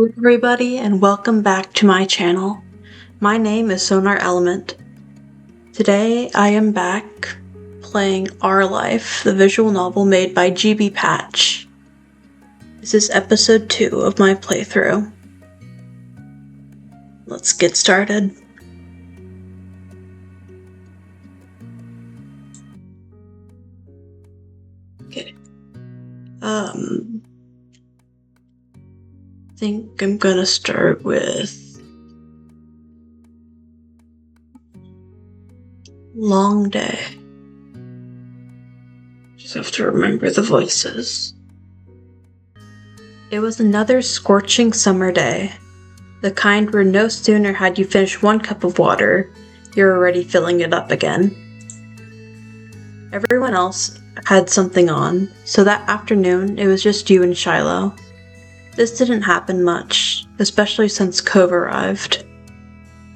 Hello everybody and welcome back to my channel. My name is Sonar Element. Today I am back playing Our Life, the visual novel made by GB Patch. This is episode 2 of my playthrough. Let's get started. Okay. I think I'm gonna start with Long Day. Just have to remember the voices. It was another scorching summer day, the kind where no sooner had you finished one cup of water, you're already filling it up again. Everyone else had something on, so that afternoon it was just you and Shiloh. This didn't happen much, especially since Cove arrived.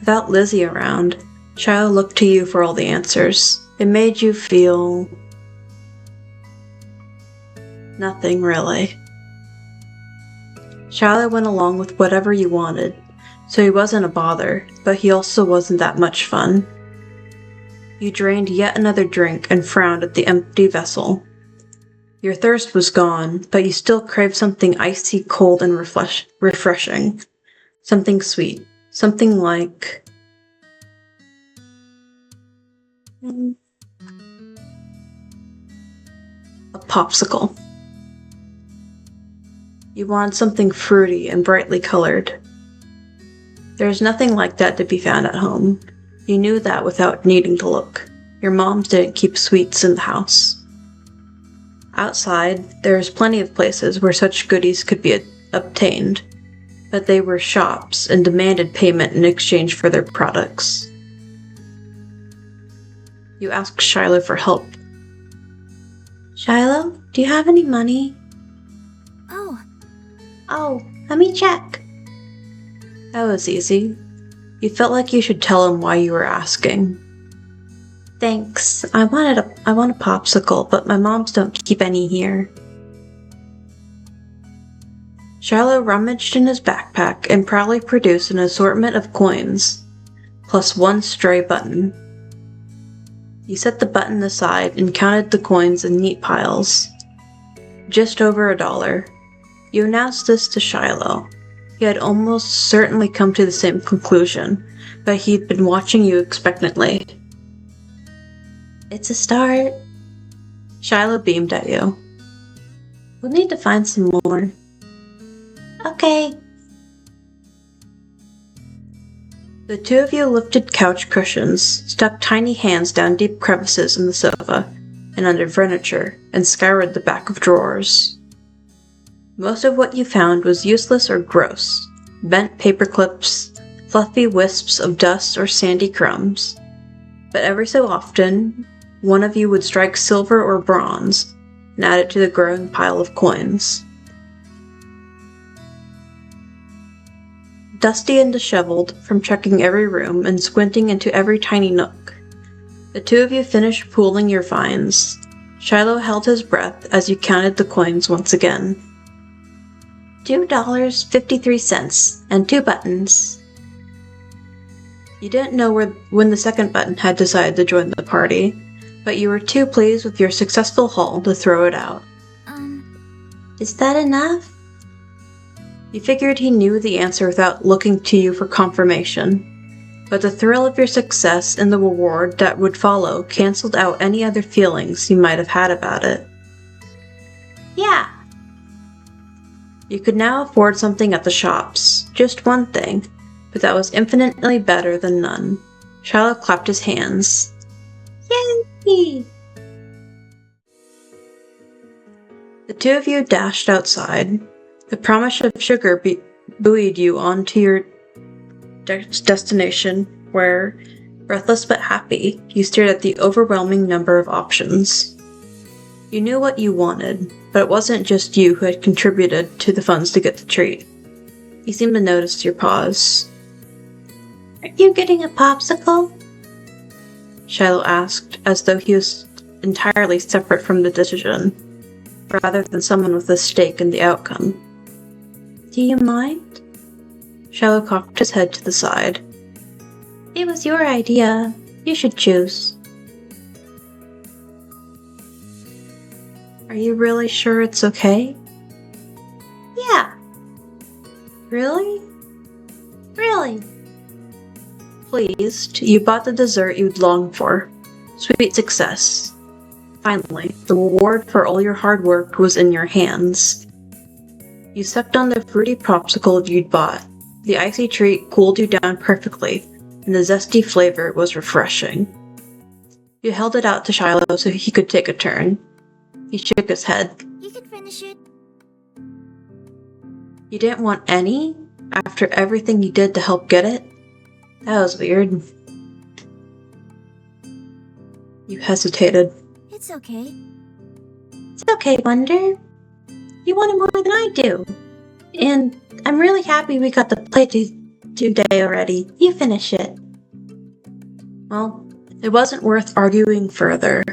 Without Lizzie around, Shiloh looked to you for all the answers. It made you feel... nothing, really. Shiloh went along with whatever you wanted, so he wasn't a bother, but he also wasn't that much fun. You drained yet another drink and frowned at the empty vessel. Your thirst was gone, but you still craved something icy cold and refreshing. Something sweet. Something like... a popsicle. You wanted something fruity and brightly colored. There's nothing like that to be found at home. You knew that without needing to look. Your moms didn't keep sweets in the house. Outside, there was plenty of places where such goodies could be obtained, but they were shops and demanded payment in exchange for their products. You asked Shiloh for help. Shiloh, do you have any money? Oh, let me check. That was easy. You felt like you should tell him why you were asking. Thanks. I want a popsicle, but my moms don't keep any here. Shiloh rummaged in his backpack and proudly produced an assortment of coins, plus one stray button. You set the button aside and counted the coins in neat piles. Just over $1. You announced this to Shiloh. He had almost certainly come to the same conclusion, but he'd been watching you expectantly. It's a start. Shiloh beamed at you. We'll need to find some more. Okay. The two of you lifted couch cushions, stuck tiny hands down deep crevices in the sofa and under furniture, and scoured the back of drawers. Most of what you found was useless or gross. Bent paper clips, fluffy wisps of dust or sandy crumbs. But every so often, one of you would strike silver or bronze and add it to the growing pile of coins. Dusty and disheveled from checking every room and squinting into every tiny nook, the two of you finished pooling your finds. Shiloh held his breath as you counted the coins once again. $2.53 and 2 buttons. You didn't know when the second button had decided to join the party, but you were too pleased with your successful haul to throw it out. Is that enough? You figured he knew the answer without looking to you for confirmation, but the thrill of your success and the reward that would follow canceled out any other feelings you might have had about it. Yeah. You could now afford something at the shops, just one thing, but that was infinitely better than none. Shiloh clapped his hands. Yay! The two of you dashed outside. The promise of sugar buoyed you on to your destination where, breathless but happy, you stared at the overwhelming number of options. You knew what you wanted, but it wasn't just you who had contributed to the funds to get the treat. He seemed to notice your pause. Are you getting a popsicle? Shiloh asked, as though he was entirely separate from the decision, rather than someone with a stake in the outcome. Do you mind? Shiloh cocked his head to the side. It was your idea. You should choose. Are you really sure it's okay? Yeah. Really? Really? Pleased, you bought the dessert you'd longed for. Sweet success. Finally, the reward for all your hard work was in your hands. You sucked on the fruity popsicle you'd bought. The icy treat cooled you down perfectly, and the zesty flavor was refreshing. You held it out to Shiloh so he could take a turn. He shook his head. You can finish it. You didn't want any? After everything you did to help get it? That was weird. You hesitated. It's okay. It's okay, Wonder. You want it more than I do. And I'm really happy we got the play today already. You finish it. Well, it wasn't worth arguing further.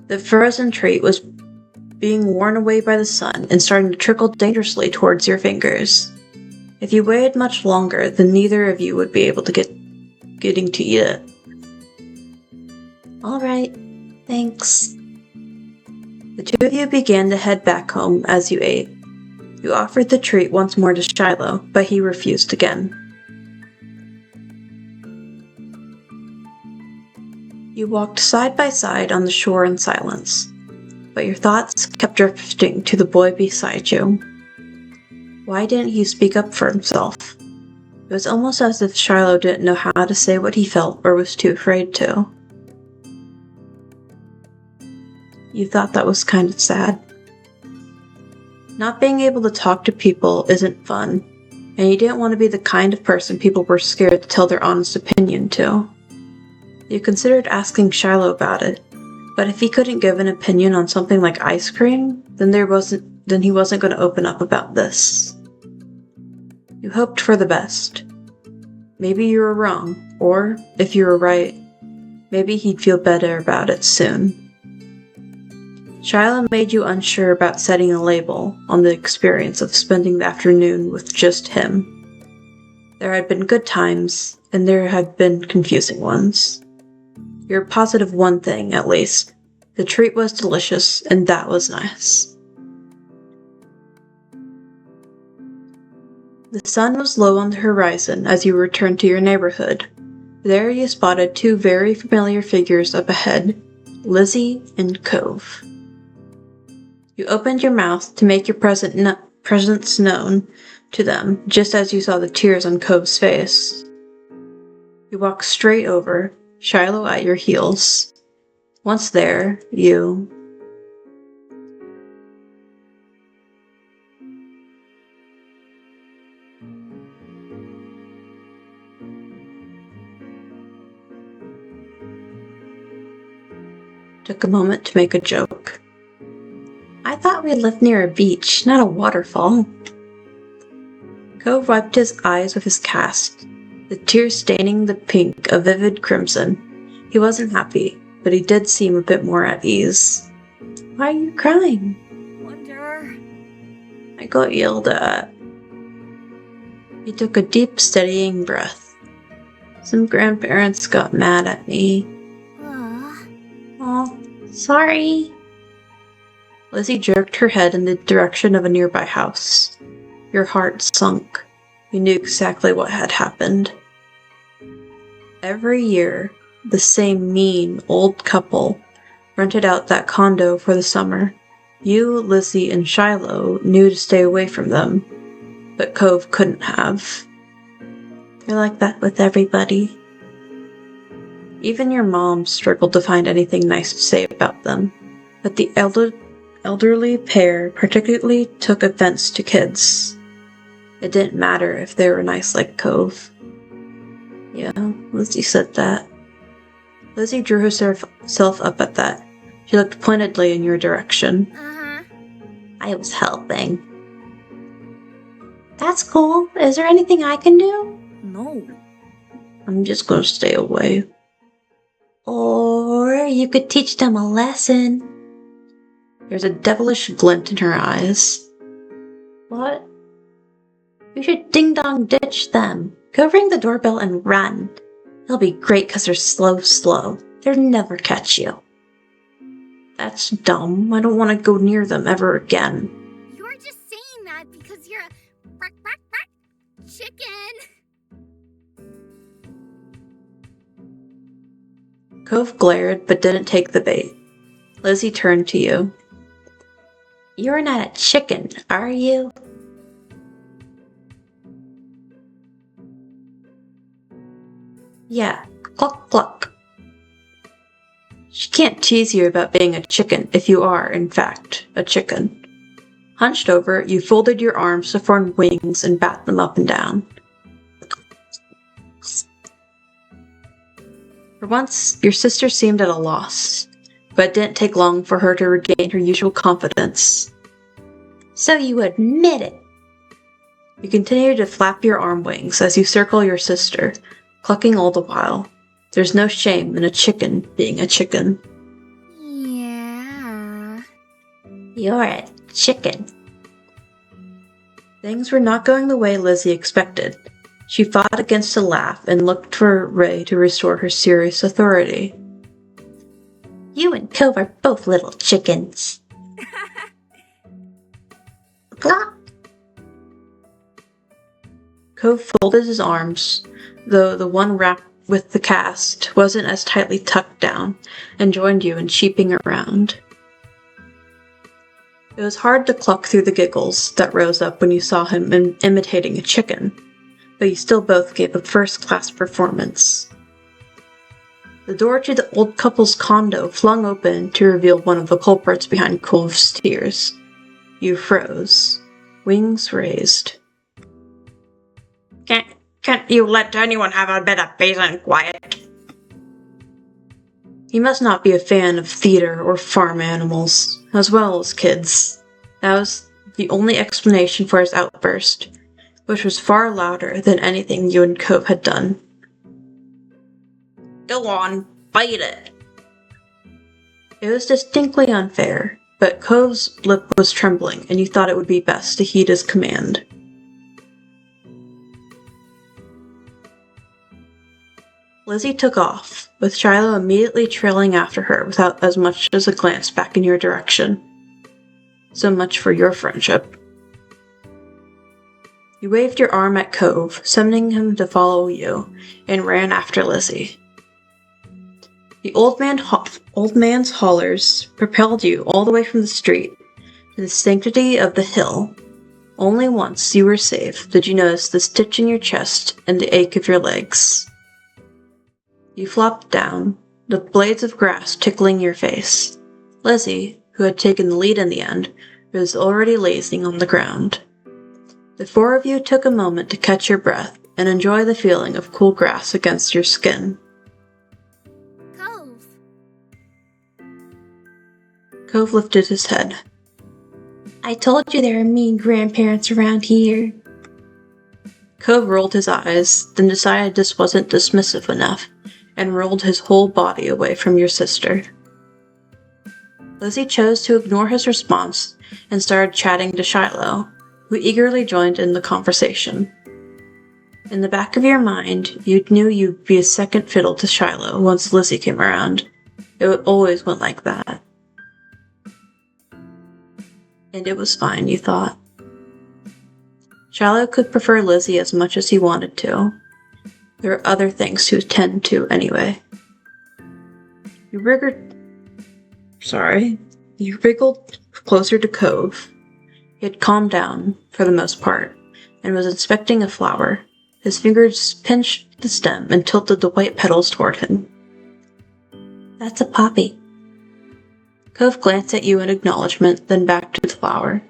The frozen treat was being worn away by the sun and starting to trickle dangerously towards your fingers. If you waited much longer, then neither of you would be able to getting to eat it. Alright, thanks. The two of you began to head back home as you ate. You offered the treat once more to Shiloh, but he refused again. You walked side by side on the shore in silence, but your thoughts kept drifting to the boy beside you. Why didn't he speak up for himself? It was almost as if Shiloh didn't know how to say what he felt or was too afraid to. You thought that was kind of sad. Not being able to talk to people isn't fun, and you didn't want to be the kind of person people were scared to tell their honest opinion to. You considered asking Shiloh about it, but if he couldn't give an opinion on something like ice cream, then he wasn't going to open up about this. You hoped for the best. Maybe you were wrong, or, if you were right, maybe he'd feel better about it soon. Shiloh made you unsure about setting a label on the experience of spending the afternoon with just him. There had been good times, and there had been confusing ones. You're positive one thing, at least. The treat was delicious, and that was nice. The sun was low on the horizon as you returned to your neighborhood. There you spotted two very familiar figures up ahead, Lizzie and Cove. You opened your mouth to make your presence known to them, just as you saw the tears on Cove's face. You walked straight over, Shiloh at your heels. Once there, you... took a moment to make a joke. I thought we lived near a beach, not a waterfall. Cove wiped his eyes with his cast, the tears staining the pink a vivid crimson. He wasn't happy, but he did seem a bit more at ease. Why are you crying? Wonder. I got yelled at. He took a deep, steadying breath. Some grandparents got mad at me. Oh, sorry. Lizzie jerked her head in the direction of a nearby house. Your heart sunk. You knew exactly what had happened. Every year, the same mean old couple rented out that condo for the summer. You, Lizzie, and Shiloh knew to stay away from them, but Cove couldn't have. They're like that with everybody. Even your mom struggled to find anything nice to say about them, but the elderly pair particularly took offense to kids. It didn't matter if they were nice like Cove. Yeah, Lizzie said that. Lizzie drew herself up at that. She looked pointedly in your direction. I was helping. That's cool. Is there anything I can do? No. I'm just gonna stay away. Or you could teach them a lesson. There's a devilish glint in her eyes. What? We should ding-dong ditch them. Go ring the doorbell and run. It'll be great because they're slow. They'll never catch you. That's dumb. I don't want to go near them ever again. You're just saying that because you're a chicken. Cove glared but didn't take the bait. Lizzie turned to you. You're not a chicken, are you? Yeah, cluck cluck. She can't tease you about being a chicken if you are, in fact, a chicken. Hunched over, you folded your arms to form wings and bat them up and down. For once, your sister seemed at a loss, but it didn't take long for her to regain her usual confidence. So you admit it! You continue to flap your arm wings as you circle your sister, clucking all the while. There's no shame in a chicken being a chicken. Yeah. You're a chicken. Things were not going the way Lizzie expected. She fought against a laugh and looked for Ray to restore her serious authority. You and Cove are both little chickens. Clock. Cove folded his arms, though the one wrapped with the cast wasn't as tightly tucked down, and joined you in cheeping around. It was hard to cluck through the giggles that rose up when you saw him imitating a chicken, but you still both gave a first-class performance. The door to the old couple's condo flung open to reveal one of the culprits behind Cove's tears. You froze, wings raised. Can't you let anyone have a bit of peace and quiet? He must not be a fan of theater or farm animals, as well as kids. That was the only explanation for his outburst, which was far louder than anything you and Cove had done. Go on, bite it! It was distinctly unfair, but Cove's lip was trembling, and you thought it would be best to heed his command. Lizzie took off, with Shiloh immediately trailing after her without as much as a glance back in your direction. So much for your friendship. You waved your arm at Cove, summoning him to follow you, and ran after Lizzie. The old man's hollers propelled you all the way from the street to the sanctity of the hill. Only once you were safe did you notice the stitch in your chest and the ache of your legs. You flopped down, the blades of grass tickling your face. Lizzie, who had taken the lead in the end, was already lazing on the ground. The four of you took a moment to catch your breath and enjoy the feeling of cool grass against your skin. Cove. Cove lifted his head. I told you there are mean grandparents around here. Cove rolled his eyes, then decided this wasn't dismissive enough, and rolled his whole body away from your sister. Lizzie chose to ignore his response and started chatting to Shiloh, who eagerly joined in the conversation. In the back of your mind, you knew you'd be a second fiddle to Shiloh once Lizzie came around. It always went like that. And it was fine, you thought. Shiloh could prefer Lizzie as much as he wanted to. There are other things to attend to anyway. You wriggled closer to Cove. He had calmed down, for the most part, and was inspecting a flower. His fingers pinched the stem and tilted the white petals toward him. That's a poppy. Cove glanced at you in acknowledgement, then back to the flower.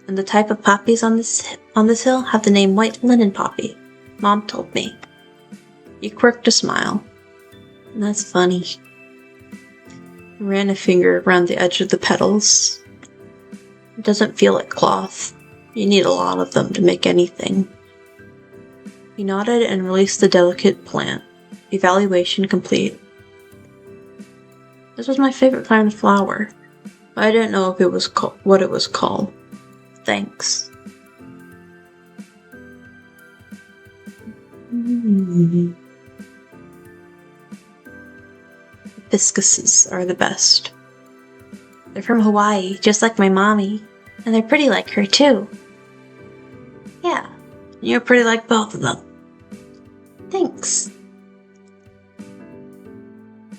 And the type of poppies on this hill have the name white linen poppy. Mom told me. You quirked a smile. That's funny. He ran a finger around the edge of the petals. It doesn't feel like cloth. You need a lot of them to make anything. He nodded and released the delicate plant. Evaluation complete. This was my favorite kind of flower, but I didn't know if it was what it was called. Thanks. Hibiscuses are the best. They're from Hawaii, just like my mommy. And they're pretty like her, too. Yeah, you're pretty like both of them. Thanks.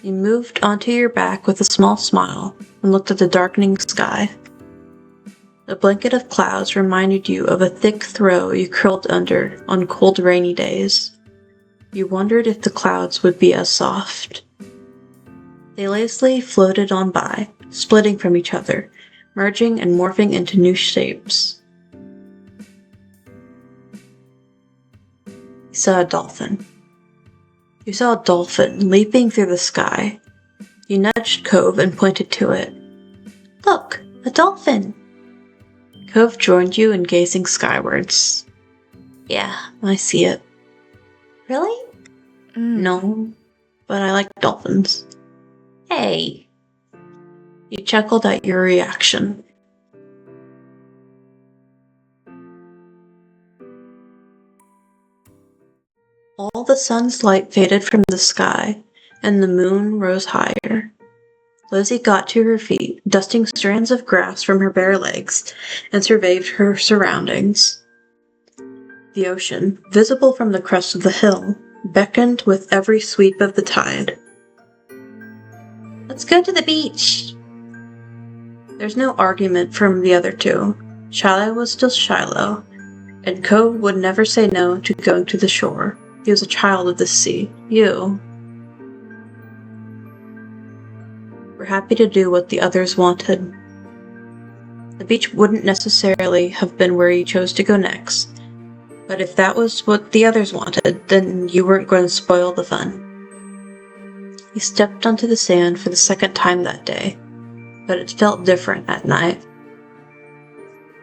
You moved onto your back with a small smile and looked at the darkening sky. A blanket of clouds reminded you of a thick throw you curled under on cold, rainy days. You wondered if the clouds would be as soft. They lazily floated on by, splitting from each other, merging and morphing into new shapes. You saw a dolphin. You saw a dolphin leaping through the sky. You nudged Cove and pointed to it. Look, a dolphin! Cove joined you in gazing skywards. Yeah, I see it. Really? No, but I like dolphins. Hey! You chuckled at your reaction. All the sun's light faded from the sky, and the moon rose higher. Lizzie got to her feet, dusting strands of grass from her bare legs, and surveyed her surroundings. The ocean, visible from the crest of the hill, beckoned with every sweep of the tide. Let's go to the beach! There's no argument from the other two. Shiloh was still Shiloh, and Cove would never say no to going to the shore. He was a child of the sea. You were happy to do what the others wanted. The beach wouldn't necessarily have been where you chose to go next, but if that was what the others wanted, then you weren't going to spoil the fun. You stepped onto the sand for the second time that day, but it felt different at night.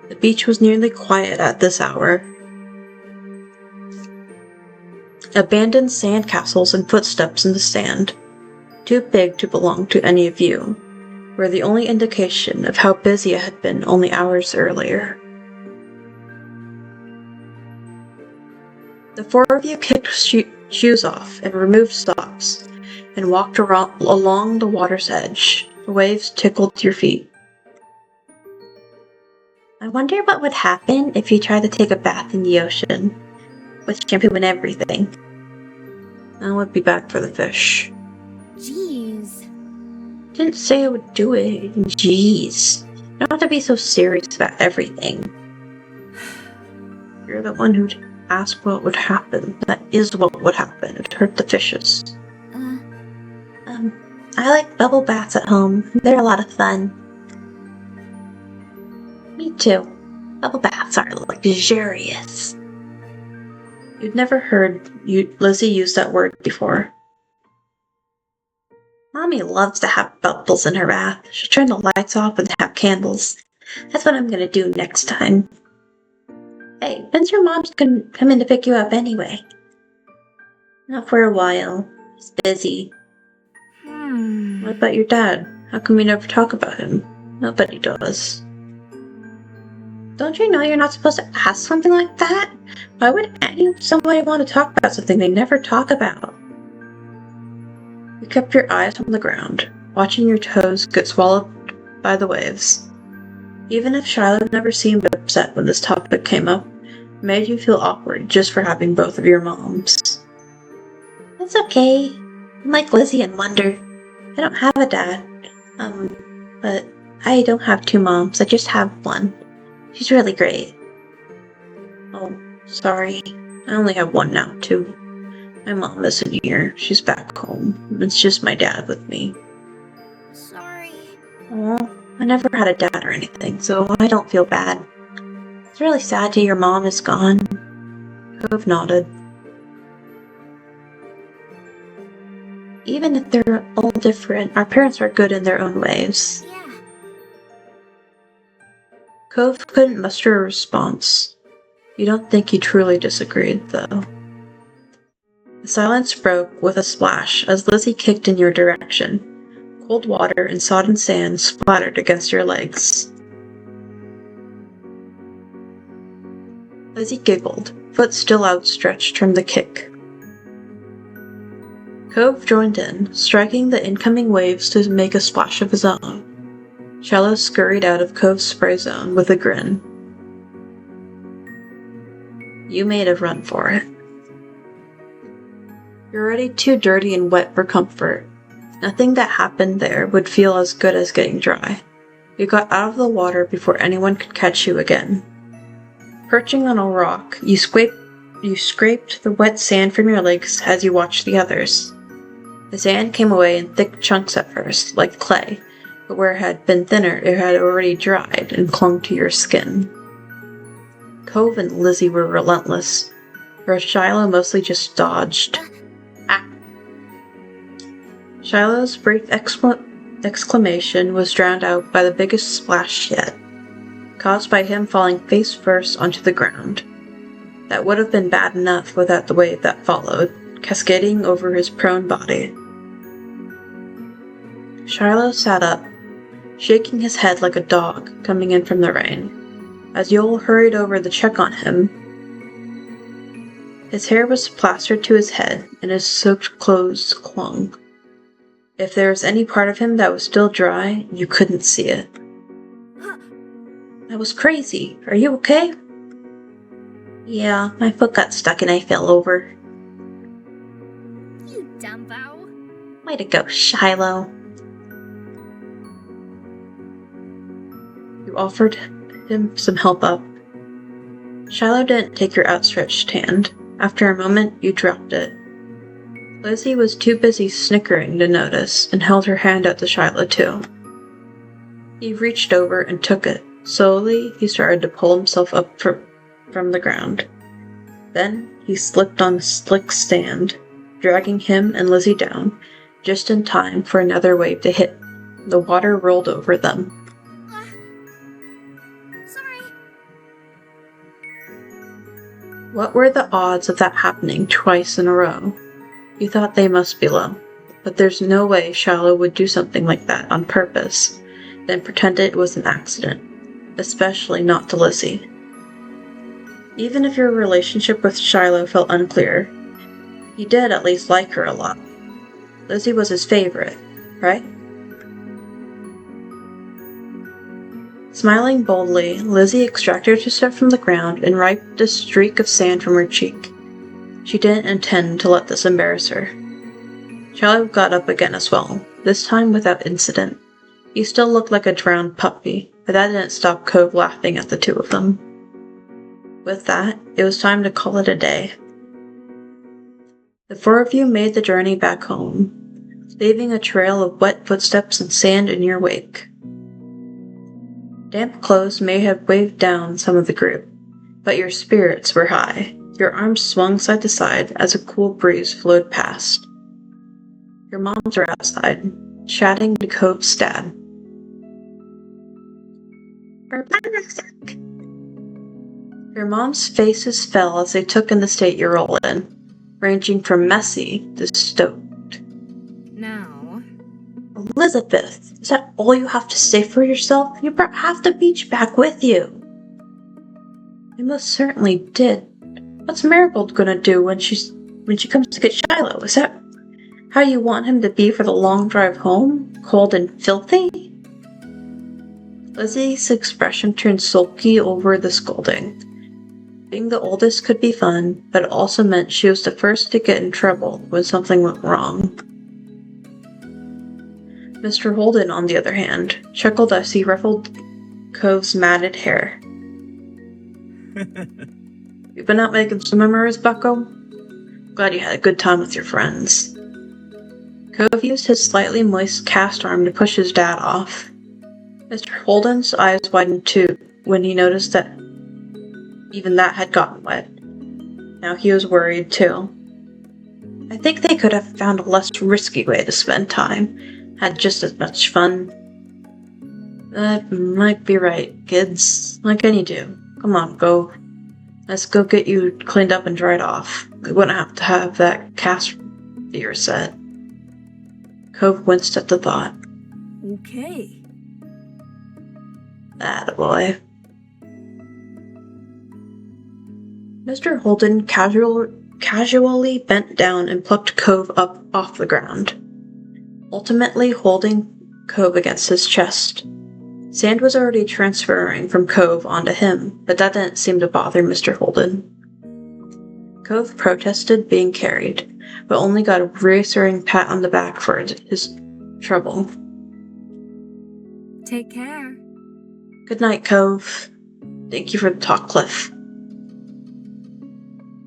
The beach was nearly quiet at this hour. Abandoned sandcastles and footsteps in the sand, too big to belong to any of you, were the only indication of how busy it had been only hours earlier. The four of you kicked shoes off and removed socks, and walked along the water's edge. The waves tickled your feet. I wonder what would happen if you tried to take a bath in the ocean, with shampoo and everything. I would be back for the fish. Jeez. Didn't say I would do it. Jeez. You don't have to be so serious about everything. You're the one who'd ask what would happen. That is what would happen. It would hurt the fishes. I like bubble baths at home. They're a lot of fun. Me too. Bubble baths are luxurious. You'd never heard Lizzie use that word before. Mommy loves to have bubbles in her bath. She'll turn the lights off and have candles. That's what I'm gonna do next time. Hey, when's your mom's gonna come in to pick you up anyway? Not for a while. He's busy. What about your dad? How come you never talk about him? Nobody does. Don't you know you're not supposed to ask something like that? Why would somebody want to talk about something they never talk about? You kept your eyes on the ground, watching your toes get swallowed by the waves. Even if Shiloh never seemed upset when this topic came up, it made you feel awkward just for having both of your moms. It's okay. I'm like Lizzie and Wonder. I don't have a dad. But I don't have two moms. I just have one. She's really great. Oh, sorry. I only have one now, too. My mom isn't here. She's back home. It's just my dad with me. Sorry. Oh, I never had a dad or anything, so I don't feel bad. It's really sad to hear your mom is gone. Cove nodded. Even if they're all different, our parents are good in their own ways. Yeah. Cove couldn't muster a response. You don't think he truly disagreed, though. The silence broke with a splash as Lizzie kicked in your direction. Cold water and sodden sand splattered against your legs. Lizzie giggled, foot still outstretched from the kick. Cove joined in, striking the incoming waves to make a splash of his own. Shiloh scurried out of Cove's spray zone with a grin. You made a run for it. You're already too dirty and wet for comfort. Nothing that happened there would feel as good as getting dry. You got out of the water before anyone could catch you again. Perching on a rock, you scraped the wet sand from your legs as you watched the others. The sand came away in thick chunks at first, like clay, but where it had been thinner, it had already dried and clung to your skin. Cove and Lizzie were relentless, whereas Shiloh mostly just dodged. Ah! Shiloh's brief exclamation was drowned out by the biggest splash yet, caused by him falling face first onto the ground. That would have been bad enough without the wave that followed, cascading over his prone body. Shiloh sat up, shaking his head like a dog coming in from the rain, as Yoel hurried over to check on him. His hair was plastered to his head, and his soaked clothes clung. If there was any part of him that was still dry, you couldn't see it. That was crazy. Are you okay? Yeah, my foot got stuck and I fell over. You dumbo. Way to go, Shiloh. You offered him some help up. Shiloh didn't take your outstretched hand. After a moment, you dropped it. Lizzie was too busy snickering to notice and held her hand out to Shiloh too. He reached over and took it. Slowly, he started to pull himself up from the ground. Then, he slipped on a slick stand, dragging him and Lizzie down, just in time for another wave to hit. The water rolled over them. Sorry. What were the odds of that happening twice in a row? You thought they must be low, but there's no way Shiloh would do something like that on purpose, then pretend it was an accident, especially not to Lizzie. Even if your relationship with Shiloh felt unclear, he did at least like her a lot. Lizzie was his favorite, right? Smiling boldly, Lizzie extracted herself from the ground and wiped a streak of sand from her cheek. She didn't intend to let this embarrass her. Shiloh got up again as well, this time without incident. He still looked like a drowned puppy, but that didn't stop Cove laughing at the two of them. With that, it was time to call it a day. The four of you made the journey back home, leaving a trail of wet footsteps and sand in your wake. Damp clothes may have weighed down some of the group, but your spirits were high. Your arms swung side to side as a cool breeze flowed past. Your moms were outside, chatting to Cove's dad. We're back! Your mom's faces fell as they took in the state you're all in, ranging from messy to stoked. Now. Elizabeth, is that all you have to say for yourself? You brought half the beach back with you. I most certainly did. What's Marigold gonna do when she comes to get Shiloh? Is that how you want him to be for the long drive home? Cold and filthy? Lizzie's expression turned sulky over the scolding. Being the oldest could be fun, but it also meant she was the first to get in trouble when something went wrong. Mr. Holden, on the other hand, chuckled as he ruffled Cove's matted hair. You've been out making some memories, Bucko? Glad you had a good time with your friends. Cove used his slightly moist cast arm to push his dad off. Mr. Holden's eyes widened too when he noticed that even that had gotten wet. Now he was worried too. I think they could have found a less risky way to spend time, had just as much fun. That might be right, kids. Like any do. Come on, go. Let's go get you cleaned up and dried off. We wouldn't have to have that cast fear set. Cove winced at the thought. Okay. Attaboy. Mr. Holden casually bent down and plucked Cove up off the ground, ultimately holding Cove against his chest. Sand was already transferring from Cove onto him, but that didn't seem to bother Mr. Holden. Cove protested being carried, but only got a reassuring pat on the back for his trouble. Take care. Good night, Cove. Thank you for the talk, Cliff.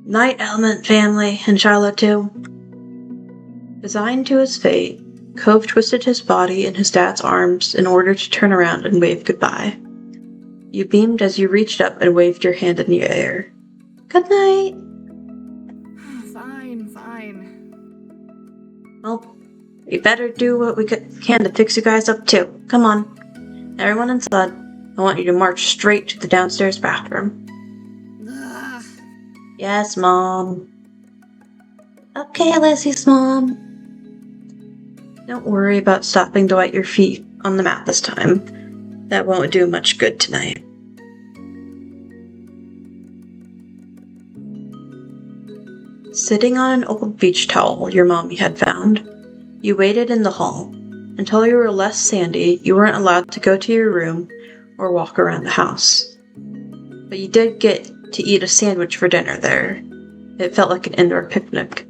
Night, Element family, and Shiloh too. Resigned to his fate, Cove twisted his body in his dad's arms in order to turn around and wave goodbye. You beamed as you reached up and waved your hand in the air. Good night. Fine. Well, we better do what we can to fix you guys up too. Come on. Everyone inside, I want you to march straight to the downstairs bathroom. Ugh. Yes, Mom. Okay, Lizzie's mom. Don't worry about stopping to wet your feet on the mat this time. That won't do much good tonight. Sitting on an old beach towel your mommy had found, you waited in the hall. Until you were less sandy, you weren't allowed to go to your room or walk around the house. But you did get to eat a sandwich for dinner there. It felt like an indoor picnic.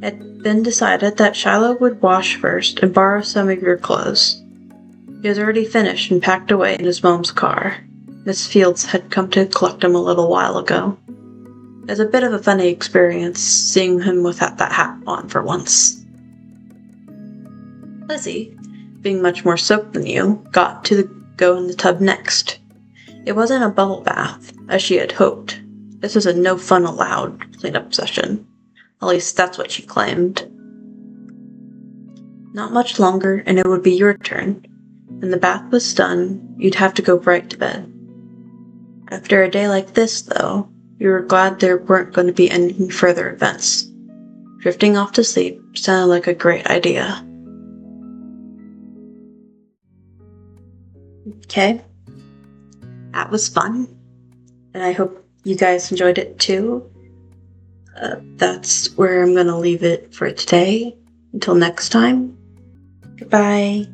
It had been decided that Shiloh would wash first and borrow some of your clothes. He was already finished and packed away in his mom's car. Miss Fields had come to collect him a little while ago. It was a bit of a funny experience seeing him without that hat on for once. Lizzie, being much more soaked than you, got to go in the tub next. It wasn't a bubble bath, as she had hoped. This was a no fun allowed cleanup session. At least that's what she claimed. Not much longer, and it would be your turn. When the bath was done, you'd have to go right to bed. After a day like this, though, you were glad there weren't going to be any further events. Drifting off to sleep sounded like a great idea. Okay. That was fun. And I hope you guys enjoyed it too. That's where I'm going to leave it for today. Until next time. Goodbye.